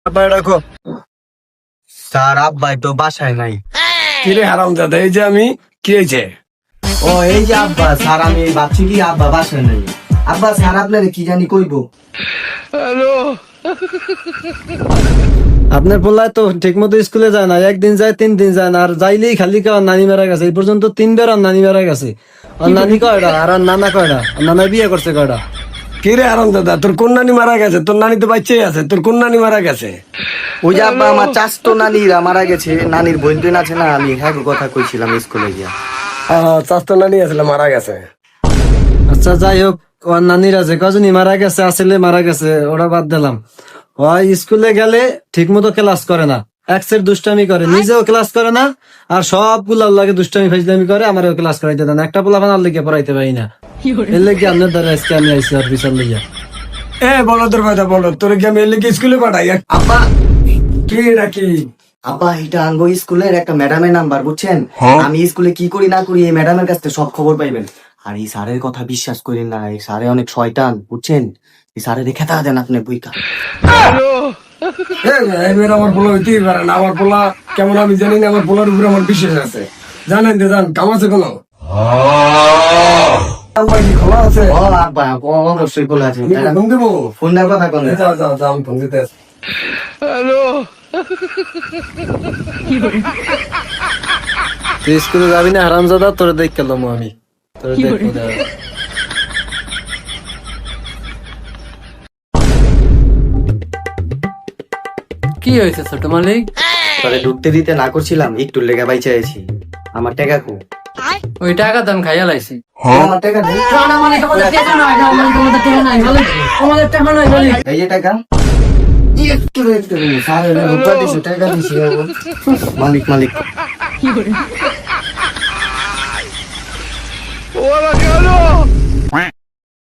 আব্বা রাখো। স্যার আব্বাই তো বাসায় নাই। কিরে হারামজাদা, এই যে আমি, কি হয়েছে? ও এই যে আব্বা, স্যার আমি ভাবছি কি আব্বা বাসায় নাই। আব্বা স্যার আপনারে কি জানি কইবো। আপনার পোলায় তো ঠিক মতো স্কুলে যায় না, একদিন যায় 3 দিন যায় না, আর যাইলেই খালি কয় নানি মারা গেছে। এই পর্যন্ত 3বার আর নানি মারা গেছে। আর নানি কয়টা আর আর নানা কয়টা? আর নানা বিয়ে করছে কয়টা? কিরে হারামজাদা, তোর কোন নানি মারা গেছে? তোর নানি তো বাচ্চাই আছে, তোর কোন নানি মারা গেছে? ওই যে আব্বা আমার চাচতো নানিরা মারা গেছে। নানির বোন টোন আছে না, আমি হ্যাঁ কথা কইছিলাম স্কুলে গিয়া। চাস্তো নানি আসলে মারা গেছে। আচ্ছা যাই হোক, ওর নানিরা যে কজনই মারা গেছে, আসলে মারা গেছে, ওরা বাদ দিলাম। ওই স্কুলে গেলে ঠিক মতো ক্লাস করে না, এক্সের দুষ্টামি করে, নিজেও ক্লাস করে না, আর সবগুলার লাগে দুষ্টামি ফাইজলামি করে। আমারও ক্লাস করাইতে দেন, একটা পোলা বানার লিখে পড়াইতে পারি না। এর লেগে আপনার দ্বারা আজকে আমি আইসি আর বিচার লইয়া। বলো তোর কথা বলো, তোর কি আমি এলে কি স্কুলে পাঠাই? আব্বা কি নাকি? আব্বা এটা আঙ্গো স্কুলের একটা ম্যাডামের নাম্বার, বুঝছেন? আমি স্কুলে কি করি না করি এই ম্যাডামের কাছ থেকে সব খবর পাইবেন। আর এই স্যারের কথা বিশ্বাস করেন না, এই স্যারে অনেক শয়তান, বুঝছেন? এই স্যারে রেখে তা দেন আপনি বইকা। এবার আমার পোলা হইতেই পারে না। আমার পোলা কেমন আমি জানি না, আমার পোলার উপরে আমার বিশ্বাস আছে। জানেন যে জান কাম আছে কোনো? নাম্বার কি খোলা আছে? ও আব্বা অবশ্যই বলে আছে। আমি ফোন দেবো? ফোনের কথা কোন? যাও যাও যাও, আমি ফোন দিতে আসি। তুই স্কুলে যাবি না হারামজাদা? তোরে দেখ গেলাম আমি, তোরে দেখবো দাঁড়া। কি হয়েছে ছোট মালিক? তবে ঢুকতে দিতে না করছিলাম, একটু লেগে বাইচে আছি। আমার টাকা কো? ওই টাকা দাম খাইয়া লাইছি। আমার টাকা নেই। এই যে টাকা একটু একটু স্যার রূপা দিছে, টাকা দিছে মালিক মালিক।